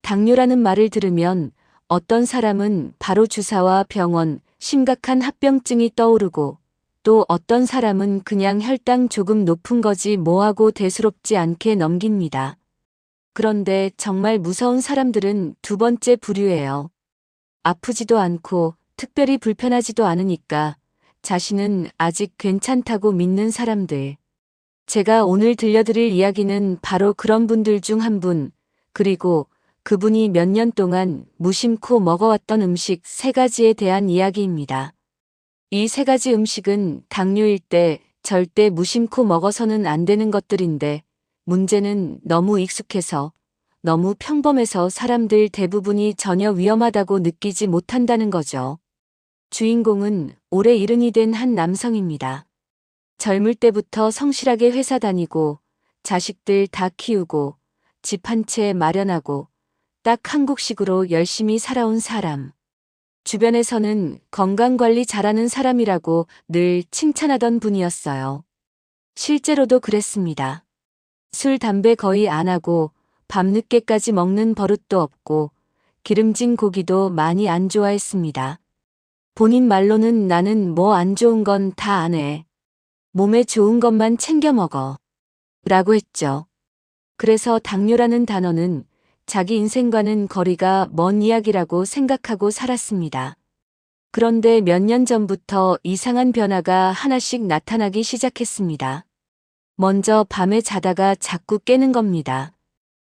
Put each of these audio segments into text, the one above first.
당뇨라는 말을 들으면 어떤 사람은 바로 주사와 병원, 심각한 합병증이 떠오르고 또 어떤 사람은 그냥 혈당 조금 높은 거지 뭐하고 대수롭지 않게 넘깁니다. 그런데 정말 무서운 사람들은 두 번째 부류예요. 아프지도 않고 특별히 불편하지도 않으니까 자신은 아직 괜찮다고 믿는 사람들. 제가 오늘 들려드릴 이야기는 바로 그런 분들 중 한 분, 그리고 그분이 몇 년 동안 무심코 먹어왔던 음식 3가지에 대한 이야기입니다. 이 3가지 음식은 당뇨일 때 절대 무심코 먹어서는 안 되는 것들인데 문제는 너무 익숙해서 너무 평범해서 사람들 대부분이 전혀 위험하다고 느끼지 못한다는 거죠. 주인공은 올해 70이 된 한 남성입니다. 젊을 때부터 성실하게 회사 다니고 자식들 다 키우고 집 한 채 마련하고 딱 한국식으로 열심히 살아온 사람. 주변에서는 건강관리 잘하는 사람이라고 늘 칭찬하던 분이었어요. 실제로도 그랬습니다. 술, 담배 거의 안 하고 밤늦게까지 먹는 버릇도 없고 기름진 고기도 많이 안 좋아했습니다. 본인 말로는 나는 뭐 안 좋은 건 다 안 해. 몸에 좋은 것만 챙겨 먹어. 라고 했죠. 그래서 당뇨라는 단어는 자기 인생과는 거리가 먼 이야기라고 생각하고 살았습니다. 그런데 몇 년 전부터 이상한 변화가 하나씩 나타나기 시작했습니다. 먼저 밤에 자다가 자꾸 깨는 겁니다.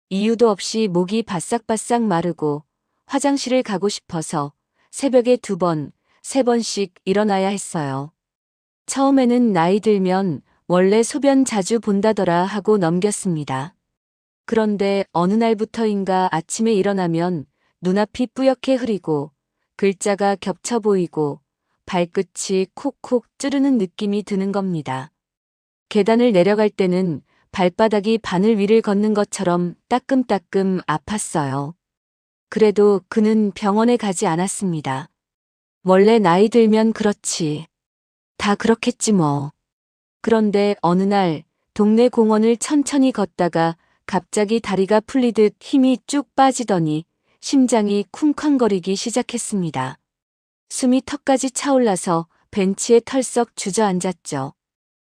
이유도 없이 목이 바싹바싹 마르고 화장실을 가고 싶어서 새벽에 2번, 3번씩 일어나야 했어요. 처음에는 나이 들면 원래 소변 자주 본다더라 하고 넘겼습니다. 그런데 어느 날부터인가 아침에 일어나면 눈앞이 뿌옇게 흐리고 글자가 겹쳐 보이고 발끝이 콕콕 찌르는 느낌이 드는 겁니다. 계단을 내려갈 때는 발바닥이 바늘 위를 걷는 것처럼 따끔따끔 아팠어요. 그래도 그는 병원에 가지 않았습니다. 원래 나이 들면 그렇지. 다 그렇겠지 뭐. 그런데 어느 날 동네 공원을 천천히 걷다가 갑자기 다리가 풀리듯 힘이 쭉 빠지더니 심장이 쿵쾅거리기 시작했습니다. 숨이 턱까지 차올라서 벤치에 털썩 주저앉았죠.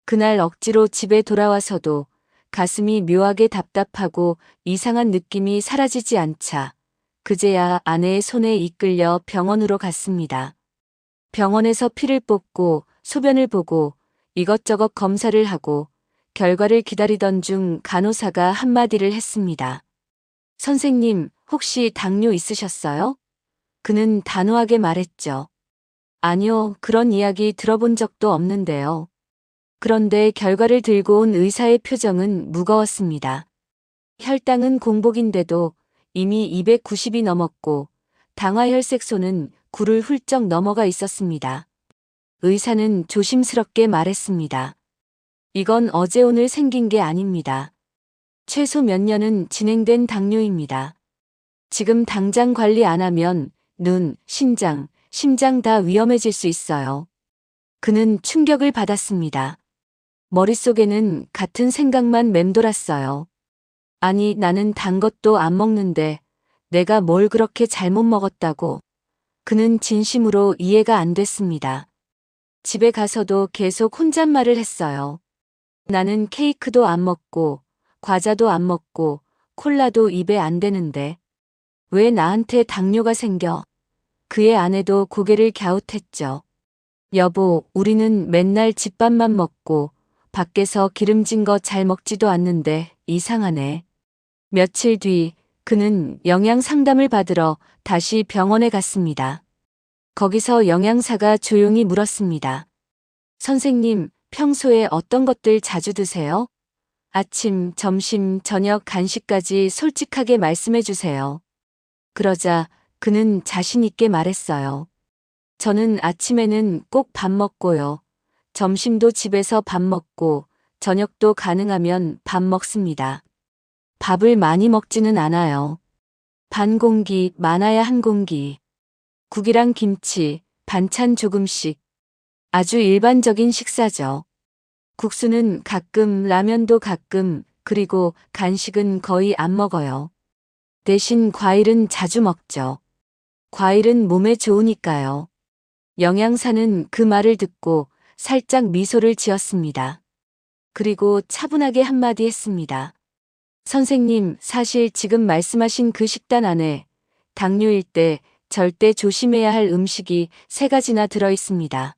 그날 억지로 집에 돌아와서도 가슴이 묘하게 답답하고 이상한 느낌이 사라지지 않자 그제야 아내의 손에 이끌려 병원으로 갔습니다. 병원에서 피를 뽑고 소변을 보고 이것저것 검사를 하고 결과를 기다리던 중 간호사가 한마디를 했습니다. 선생님, 혹시 당뇨 있으셨어요? 그는 단호하게 말했죠. 아니요, 그런 이야기 들어본 적도 없는데요. 그런데 결과를 들고 온 의사의 표정은 무거웠습니다. 혈당은 공복인데도 이미 290이 넘었고 당화혈색소는 9를 훌쩍 넘어가 있었습니다. 의사는 조심스럽게 말했습니다. 이건 어제 오늘 생긴 게 아닙니다. 최소 몇 년은 진행된 당뇨입니다. 지금 당장 관리 안 하면 눈, 신장, 심장 다 위험해질 수 있어요. 그는 충격을 받았습니다. 머릿속에는 같은 생각만 맴돌았어요. 아니, 나는 단 것도 안 먹는데 내가 뭘 그렇게 잘못 먹었다고. 그는 진심으로 이해가 안 됐습니다. 집에 가서도 계속 혼잣말을 했어요. 나는 케이크도 안 먹고 과자도 안 먹고 콜라도 입에 안 대는데 왜 나한테 당뇨가 생겨? 그의 아내도 고개를 갸웃했죠. 여보, 우리는 맨날 집밥만 먹고 밖에서 기름진 거 잘 먹지도 않는데 이상하네. 며칠 뒤 그는 영양 상담을 받으러 다시 병원에 갔습니다. 거기서 영양사가 조용히 물었습니다. 선생님, 평소에 어떤 것들 자주 드세요? 아침, 점심, 저녁 간식까지 솔직하게 말씀해 주세요. 그러자 그는 자신 있게 말했어요. 저는 아침에는 꼭 밥 먹고요. 점심도 집에서 밥 먹고 저녁도 가능하면 밥 먹습니다. 밥을 많이 먹지는 않아요. 반 공기, 많아야 한 공기. 국이랑 김치, 반찬 조금씩. 아주 일반적인 식사죠. 국수는 가끔, 라면도 가끔, 그리고 간식은 거의 안 먹어요. 대신 과일은 자주 먹죠. 과일은 몸에 좋으니까요. 영양사는 그 말을 듣고 살짝 미소를 지었습니다. 그리고 차분하게 한마디 했습니다. 선생님, 사실 지금 말씀하신 그 식단 안에 당뇨일 때 절대 조심해야 할 음식이 3가지나 들어 있습니다.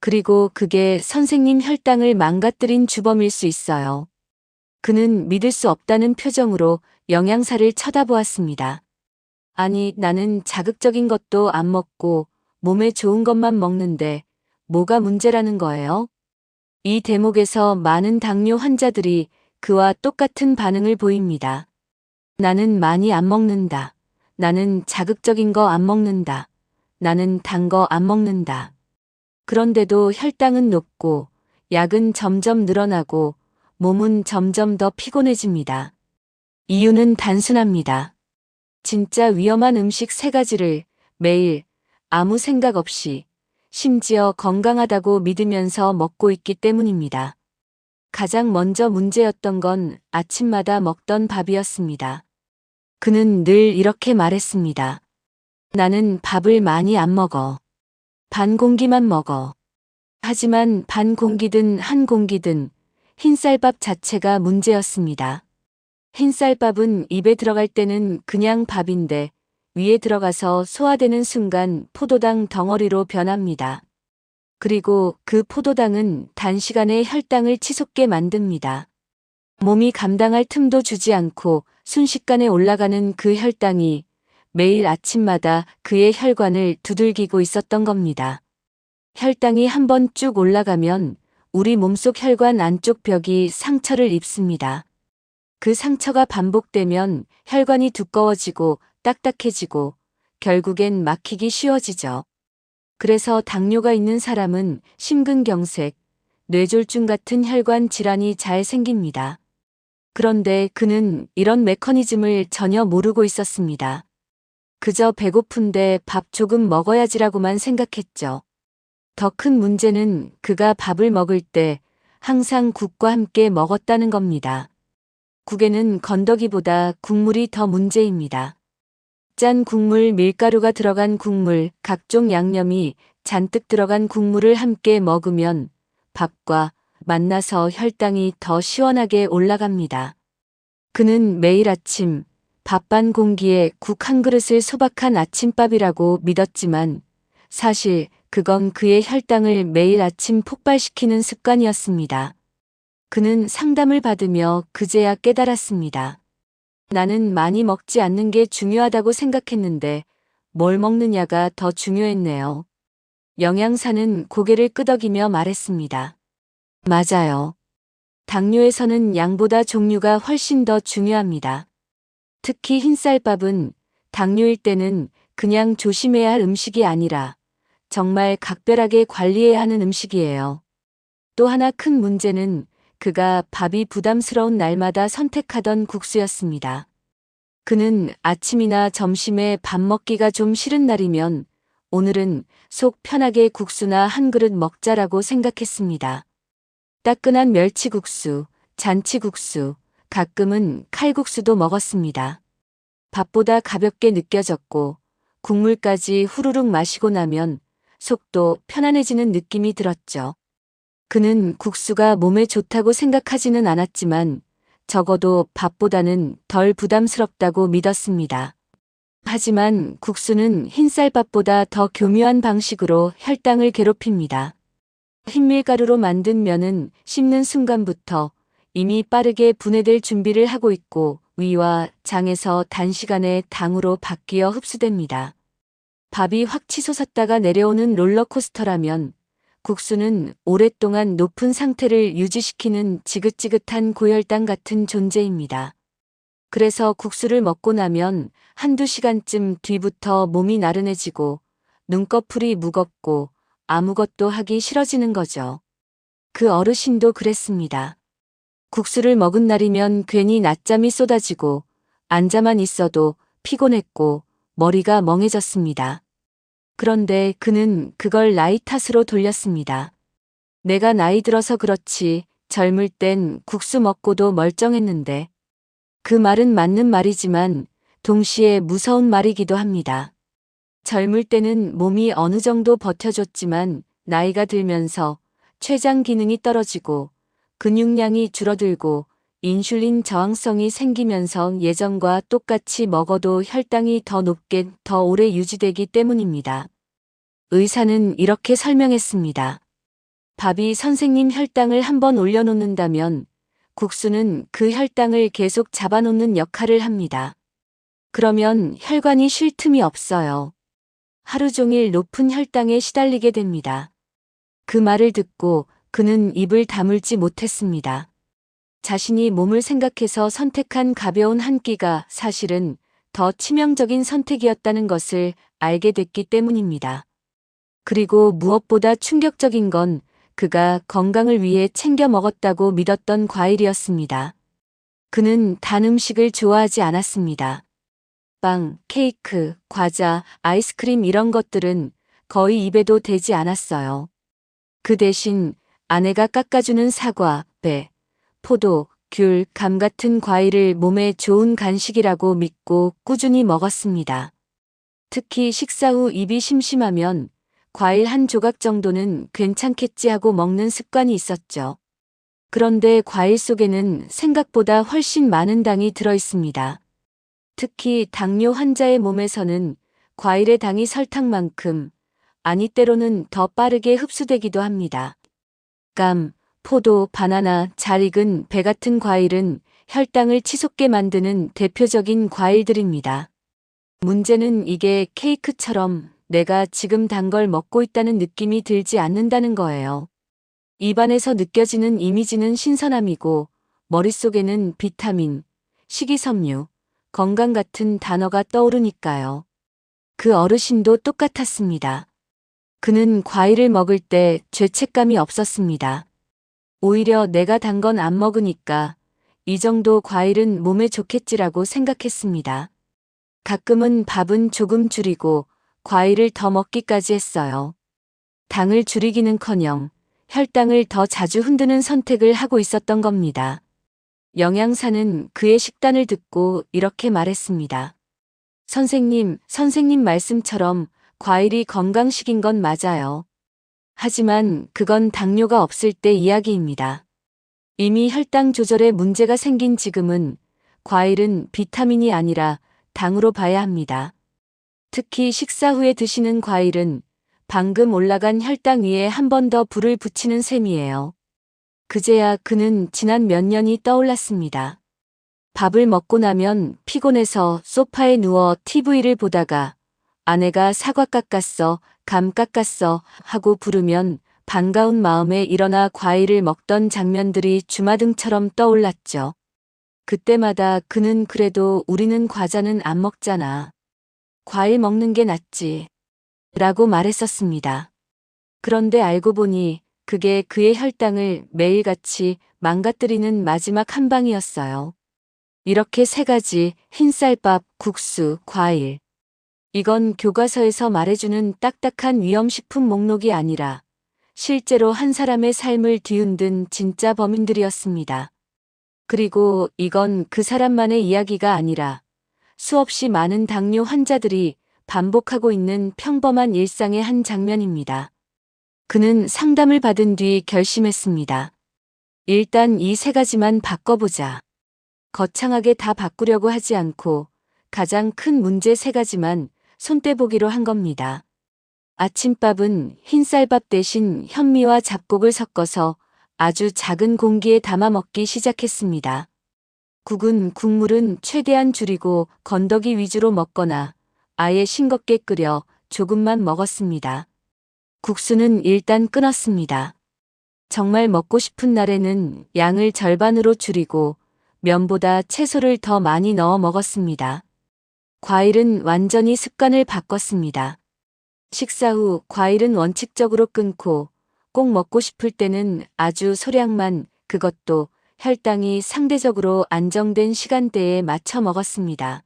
그리고 그게 선생님 혈당을 망가뜨린 주범일 수 있어요. 그는 믿을 수 없다는 표정으로 영양사를 쳐다보았습니다. 아니, 나는 자극적인 것도 안 먹고 몸에 좋은 것만 먹는데 뭐가 문제라는 거예요? 이 대목에서 많은 당뇨 환자들이 그와 똑같은 반응을 보입니다. 나는 많이 안 먹는다. 나는 자극적인 거 안 먹는다. 나는 단 거 안 먹는다. 그런데도 혈당은 높고 약은 점점 늘어나고 몸은 점점 더 피곤해집니다. 이유는 단순합니다. 진짜 위험한 음식 3가지를 매일 아무 생각 없이 심지어 건강하다고 믿으면서 먹고 있기 때문입니다. 가장 먼저 문제였던 건 아침마다 먹던 밥이었습니다. 그는 늘 이렇게 말했습니다. 나는 밥을 많이 안 먹어. 반 공기만 먹어. 하지만 반 공기든 한 공기든 흰쌀밥 자체가 문제였습니다. 흰쌀밥은 입에 들어갈 때는 그냥 밥인데 위에 들어가서 소화되는 순간 포도당 덩어리로 변합니다. 그리고 그 포도당은 단시간에 혈당을 치솟게 만듭니다. 몸이 감당할 틈도 주지 않고 순식간에 올라가는 그 혈당이 매일 아침마다 그의 혈관을 두들기고 있었던 겁니다. 혈당이 한번 쭉 올라가면 우리 몸속 혈관 안쪽 벽이 상처를 입습니다. 그 상처가 반복되면 혈관이 두꺼워지고 딱딱해지고 결국엔 막히기 쉬워지죠. 그래서 당뇨가 있는 사람은 심근경색, 뇌졸중 같은 혈관 질환이 잘 생깁니다. 그런데 그는 이런 메커니즘을 전혀 모르고 있었습니다. 그저 배고픈데 밥 조금 먹어야지라고만 생각했죠. 더 큰 문제는 그가 밥을 먹을 때 항상 국과 함께 먹었다는 겁니다. 국에는 건더기보다 국물이 더 문제입니다. 짠 국물, 밀가루가 들어간 국물, 각종 양념이 잔뜩 들어간 국물을 함께 먹으면 밥과 만나서 혈당이 더 시원하게 올라갑니다. 그는 매일 아침 밥 반 공기에 국 한 그릇을 소박한 아침밥이라고 믿었지만 사실 그건 그의 혈당을 매일 아침 폭발시키는 습관이었습니다. 그는 상담을 받으며 그제야 깨달았습니다. 나는 많이 먹지 않는 게 중요하다고 생각했는데 뭘 먹느냐가 더 중요했네요. 영양사는 고개를 끄덕이며 말했습니다. 맞아요. 당뇨에서는 양보다 종류가 훨씬 더 중요합니다. 특히 흰쌀밥은 당뇨일 때는 그냥 조심해야 할 음식이 아니라 정말 각별하게 관리해야 하는 음식이에요. 또 하나 큰 문제는 그가 밥이 부담스러운 날마다 선택하던 국수였습니다. 그는 아침이나 점심에 밥 먹기가 좀 싫은 날이면 오늘은 속 편하게 국수나 한 그릇 먹자라고 생각했습니다. 따끈한 멸치국수, 잔치국수, 가끔은 칼국수도 먹었습니다. 밥보다 가볍게 느껴졌고 국물까지 후루룩 마시고 나면 속도 편안해지는 느낌이 들었죠. 그는 국수가 몸에 좋다고 생각하지는 않았지만 적어도 밥보다는 덜 부담스럽다고 믿었습니다. 하지만 국수는 흰쌀밥보다 더 교묘한 방식으로 혈당을 괴롭힙니다. 흰밀가루로 만든 면은 씹는 순간부터 이미 빠르게 분해될 준비를 하고 있고 위와 장에서 단시간에 당으로 바뀌어 흡수됩니다. 밥이 확 치솟았다가 내려오는 롤러코스터라면 국수는 오랫동안 높은 상태를 유지시키는 지긋지긋한 고혈당 같은 존재입니다. 그래서 국수를 먹고 나면 한두 시간쯤 뒤부터 몸이 나른해지고 눈꺼풀이 무겁고 아무것도 하기 싫어지는 거죠. 그 어르신도 그랬습니다. 국수를 먹은 날이면 괜히 낮잠이 쏟아지고 앉아만 있어도 피곤했고 머리가 멍해졌습니다. 그런데 그는 그걸 나이 탓으로 돌렸습니다. 내가 나이 들어서 그렇지 젊을 땐 국수 먹고도 멀쩡했는데. 그 말은 맞는 말이지만 동시에 무서운 말이기도 합니다. 젊을 때는 몸이 어느 정도 버텨줬지만 나이가 들면서 췌장 기능이 떨어지고 근육량이 줄어들고 인슐린 저항성이 생기면서 예전과 똑같이 먹어도 혈당이 더 높게 더 오래 유지되기 때문입니다. 의사는 이렇게 설명했습니다. 밥이 선생님 혈당을 한번 올려놓는다면 국수는 그 혈당을 계속 잡아놓는 역할을 합니다. 그러면 혈관이 쉴 틈이 없어요. 하루 종일 높은 혈당에 시달리게 됩니다. 그 말을 듣고 그는 입을 다물지 못했습니다. 자신이 몸을 생각해서 선택한 가벼운 한 끼가 사실은 더 치명적인 선택이었다는 것을 알게 됐기 때문입니다. 그리고 무엇보다 충격적인 건 그가 건강을 위해 챙겨 먹었다고 믿었던 과일이었습니다. 그는 단 음식을 좋아하지 않았습니다. 빵, 케이크, 과자, 아이스크림 이런 것들은 거의 입에도 대지 않았어요. 그 대신 아내가 깎아주는 사과, 배, 포도, 귤, 감 같은 과일을 몸에 좋은 간식이라고 믿고 꾸준히 먹었습니다. 특히 식사 후 입이 심심하면 과일 한 조각 정도는 괜찮겠지 하고 먹는 습관이 있었죠. 그런데 과일 속에는 생각보다 훨씬 많은 당이 들어 있습니다. 특히 당뇨 환자의 몸에서는 과일의 당이 설탕만큼, 아니 때로는 더 빠르게 흡수되기도 합니다. 감, 포도, 바나나, 잘 익은 배 같은 과일은 혈당을 치솟게 만드는 대표적인 과일들입니다. 문제는 이게 케이크처럼 내가 지금 단 걸 먹고 있다는 느낌이 들지 않는다는 거예요. 입안에서 느껴지는 이미지는 신선함이고 머릿속에는 비타민, 식이섬유, 건강 같은 단어가 떠오르니까요. 그 어르신도 똑같았습니다. 그는 과일을 먹을 때 죄책감이 없었습니다. 오히려 내가 단 건 안 먹으니까 이 정도 과일은 몸에 좋겠지라고 생각했습니다. 가끔은 밥은 조금 줄이고 과일을 더 먹기까지 했어요. 당을 줄이기는커녕 혈당을 더 자주 흔드는 선택을 하고 있었던 겁니다. 영양사는 그의 식단을 듣고 이렇게 말했습니다. 선생님 말씀처럼 과일이 건강식인 건 맞아요. 하지만 그건 당뇨가 없을 때 이야기입니다. 이미 혈당 조절에 문제가 생긴 지금은 과일은 비타민이 아니라 당으로 봐야 합니다. 특히 식사 후에 드시는 과일은 방금 올라간 혈당 위에 한 번 더 불을 붙이는 셈이에요. 그제야 그는 지난 몇 년이 떠올랐습니다. 밥을 먹고 나면 피곤해서 소파에 누워 TV를 보다가 아내가 사과 깎았어, 감 깎았어 하고 부르면 반가운 마음에 일어나 과일을 먹던 장면들이 주마등처럼 떠올랐죠. 그때마다 그는 그래도 우리는 과자는 안 먹잖아. 과일 먹는 게 낫지. 라고 말했었습니다. 그런데 알고 보니 그게 그의 혈당을 매일같이 망가뜨리는 마지막 한 방이었어요. 이렇게 세 가지, 흰쌀밥, 국수, 과일. 이건 교과서에서 말해주는 딱딱한 위험식품 목록이 아니라 실제로 한 사람의 삶을 뒤흔든 진짜 범인들이었습니다. 그리고 이건 그 사람만의 이야기가 아니라 수없이 많은 당뇨 환자들이 반복하고 있는 평범한 일상의 한 장면입니다. 그는 상담을 받은 뒤 결심했습니다. 일단 이 세 가지만 바꿔보자. 거창하게 다 바꾸려고 하지 않고 가장 큰 문제 세 가지만 손떼보기로 한 겁니다. 아침밥은 흰쌀밥 대신 현미와 잡곡을 섞어서 아주 작은 공기에 담아 먹기 시작했습니다. 국은 국물은 최대한 줄이고 건더기 위주로 먹거나 아예 싱겁게 끓여 조금만 먹었습니다. 국수는 일단 끊었습니다. 정말 먹고 싶은 날에는 양을 절반으로 줄이고 면보다 채소를 더 많이 넣어 먹었습니다. 과일은 완전히 습관을 바꿨습니다. 식사 후 과일은 원칙적으로 끊고 꼭 먹고 싶을 때는 아주 소량만, 그것도 혈당이 상대적으로 안정된 시간대에 맞춰 먹었습니다.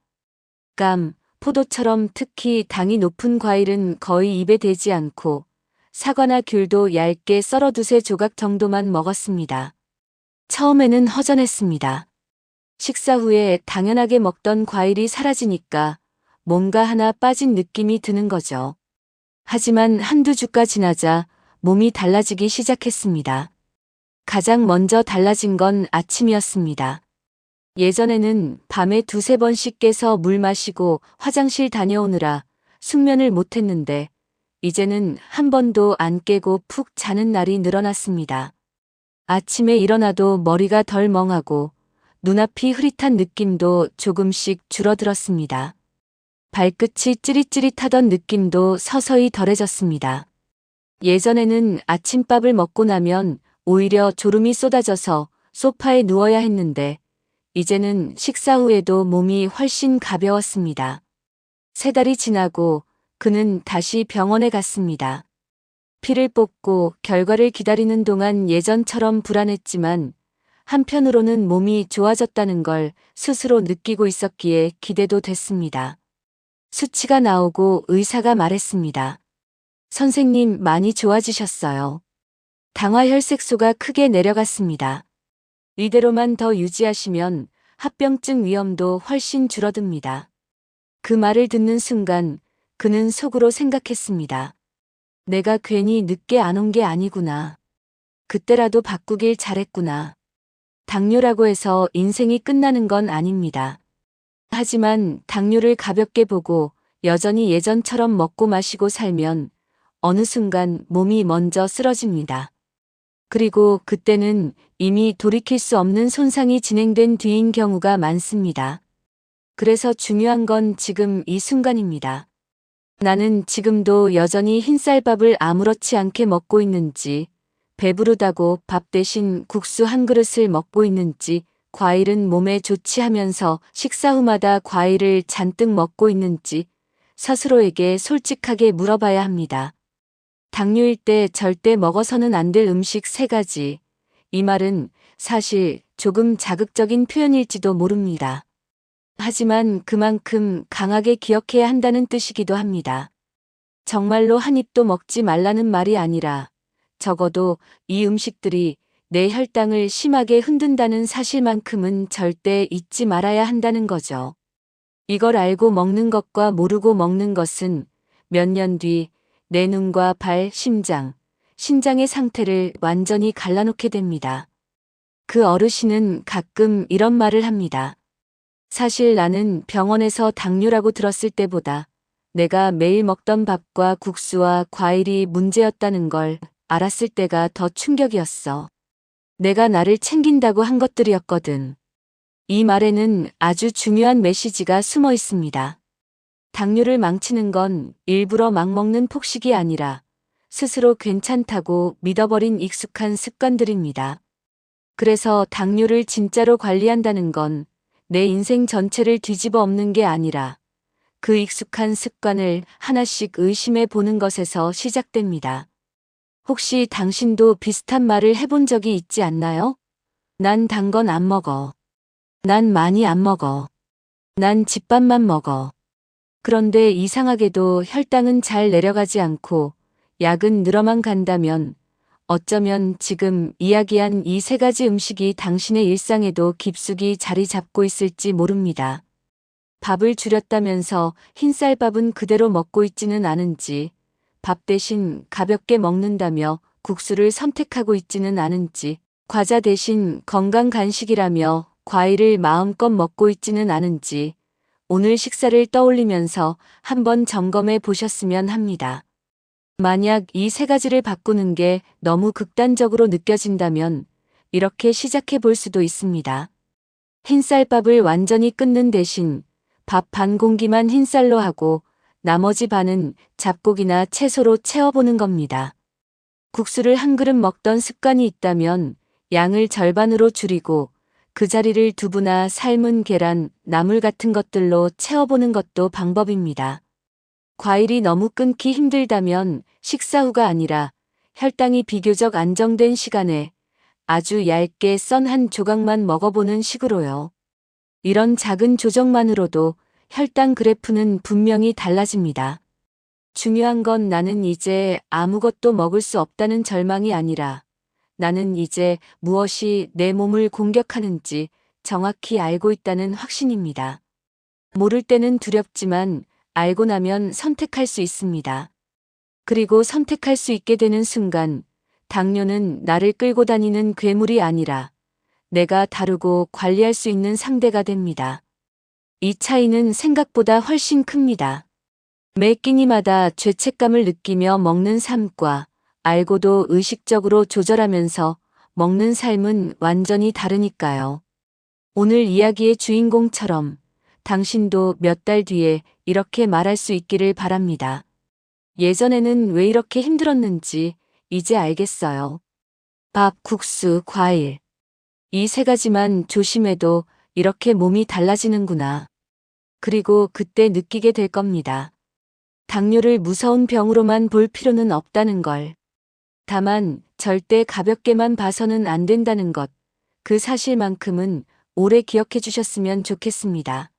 감, 포도처럼 특히 당이 높은 과일은 거의 입에 대지 않고 사과나 귤도 얇게 썰어 두세 조각 정도만 먹었습니다. 처음에는 허전했습니다. 식사 후에 당연하게 먹던 과일이 사라지니까 뭔가 하나 빠진 느낌이 드는 거죠. 하지만 한두 주가 지나자 몸이 달라지기 시작했습니다. 가장 먼저 달라진 건 아침이었습니다. 예전에는 밤에 두세 번씩 깨서 물 마시고 화장실 다녀오느라 숙면을 못했는데 이제는 한 번도 안 깨고 푹 자는 날이 늘어났습니다. 아침에 일어나도 머리가 덜 멍하고 눈앞이 흐릿한 느낌도 조금씩 줄어들었습니다. 발끝이 찌릿찌릿하던 느낌도 서서히 덜해졌습니다. 예전에는 아침밥을 먹고 나면 오히려 졸음이 쏟아져서 소파에 누워야 했는데 이제는 식사 후에도 몸이 훨씬 가벼웠습니다. 3달이 지나고 그는 다시 병원에 갔습니다. 피를 뽑고 결과를 기다리는 동안 예전처럼 불안했지만 한편으로는 몸이 좋아졌다는 걸 스스로 느끼고 있었기에 기대도 됐습니다. 수치가 나오고 의사가 말했습니다. 선생님, 많이 좋아지셨어요. 당화혈색소가 크게 내려갔습니다. 이대로만 더 유지하시면 합병증 위험도 훨씬 줄어듭니다. 그 말을 듣는 순간 그는 속으로 생각했습니다. 내가 괜히 늦게 안 온 게 아니구나. 그때라도 바꾸길 잘했구나. 당뇨라고 해서 인생이 끝나는 건 아닙니다. 하지만 당뇨를 가볍게 보고 여전히 예전처럼 먹고 마시고 살면 어느 순간 몸이 먼저 쓰러집니다. 그리고 그때는 이미 돌이킬 수 없는 손상이 진행된 뒤인 경우가 많습니다. 그래서 중요한 건 지금 이 순간입니다. 나는 지금도 여전히 흰쌀밥을 아무렇지 않게 먹고 있는지, 배부르다고 밥 대신 국수 한 그릇을 먹고 있는지, 과일은 몸에 좋지 하면서 식사 후마다 과일을 잔뜩 먹고 있는지 스스로에게 솔직하게 물어봐야 합니다. 당뇨일 때 절대 먹어서는 안 될 음식 3가지. 이 말은 사실 조금 자극적인 표현일지도 모릅니다. 하지만 그만큼 강하게 기억해야 한다는 뜻이기도 합니다. 정말로 한 입도 먹지 말라는 말이 아니라 적어도 이 음식들이 내 혈당을 심하게 흔든다는 사실만큼은 절대 잊지 말아야 한다는 거죠. 이걸 알고 먹는 것과 모르고 먹는 것은 몇 년 뒤 내 눈과 발, 심장, 신장의 상태를 완전히 갈라놓게 됩니다. 그 어르신은 가끔 이런 말을 합니다. 사실 나는 병원에서 당뇨라고 들었을 때보다 내가 매일 먹던 밥과 국수와 과일이 문제였다는 걸 알았을 때가 더 충격이었어. 내가 나를 챙긴다고 한 것들이었거든. 이 말에는 아주 중요한 메시지가 숨어 있습니다. 당뇨를 망치는 건 일부러 막 먹는 폭식이 아니라 스스로 괜찮다고 믿어버린 익숙한 습관들입니다. 그래서 당뇨를 진짜로 관리한다는 건 내 인생 전체를 뒤집어 엎는 게 아니라 그 익숙한 습관을 하나씩 의심해 보는 것에서 시작됩니다. 혹시 당신도 비슷한 말을 해본 적이 있지 않나요? 난 단 건 안 먹어. 난 많이 안 먹어. 난 집밥만 먹어. 그런데 이상하게도 혈당은 잘 내려가지 않고 약은 늘어만 간다면 어쩌면 지금 이야기한 이 3가지 음식이 당신의 일상에도 깊숙이 자리 잡고 있을지 모릅니다. 밥을 줄였다면서 흰쌀밥은 그대로 먹고 있지는 않은지, 밥 대신 가볍게 먹는다며 국수를 선택하고 있지는 않은지, 과자 대신 건강 간식이라며 과일을 마음껏 먹고 있지는 않은지, 오늘 식사를 떠올리면서 한번 점검해 보셨으면 합니다. 만약 이 3가지를 바꾸는 게 너무 극단적으로 느껴진다면 이렇게 시작해 볼 수도 있습니다. 흰쌀밥을 완전히 끊는 대신 밥 반 공기만 흰쌀로 하고 나머지 반은 잡곡이나 채소로 채워보는 겁니다. 국수를 한 그릇 먹던 습관이 있다면 양을 절반으로 줄이고 그 자리를 두부나 삶은 계란, 나물 같은 것들로 채워보는 것도 방법입니다. 과일이 너무 끊기 힘들다면 식사 후가 아니라 혈당이 비교적 안정된 시간에 아주 얇게 썬 한 조각만 먹어보는 식으로요. 이런 작은 조정만으로도 혈당 그래프는 분명히 달라집니다. 중요한 건 나는 이제 아무것도 먹을 수 없다는 절망이 아니라 나는 이제 무엇이 내 몸을 공격하는지 정확히 알고 있다는 확신입니다. 모를 때는 두렵지만 알고 나면 선택할 수 있습니다. 그리고 선택할 수 있게 되는 순간 당뇨는 나를 끌고 다니는 괴물이 아니라 내가 다루고 관리할 수 있는 상대가 됩니다. 이 차이는 생각보다 훨씬 큽니다. 매 끼니마다 죄책감을 느끼며 먹는 삶과 알고도 의식적으로 조절하면서 먹는 삶은 완전히 다르니까요. 오늘 이야기의 주인공처럼 당신도 몇 달 뒤에 이렇게 말할 수 있기를 바랍니다. 예전에는 왜 이렇게 힘들었는지 이제 알겠어요. 밥, 국수, 과일. 이 세 가지만 조심해도 이렇게 몸이 달라지는구나. 그리고 그때 느끼게 될 겁니다. 당뇨를 무서운 병으로만 볼 필요는 없다는 걸. 다만 절대 가볍게만 봐서는 안 된다는 것. 그 사실만큼은 오래 기억해 주셨으면 좋겠습니다.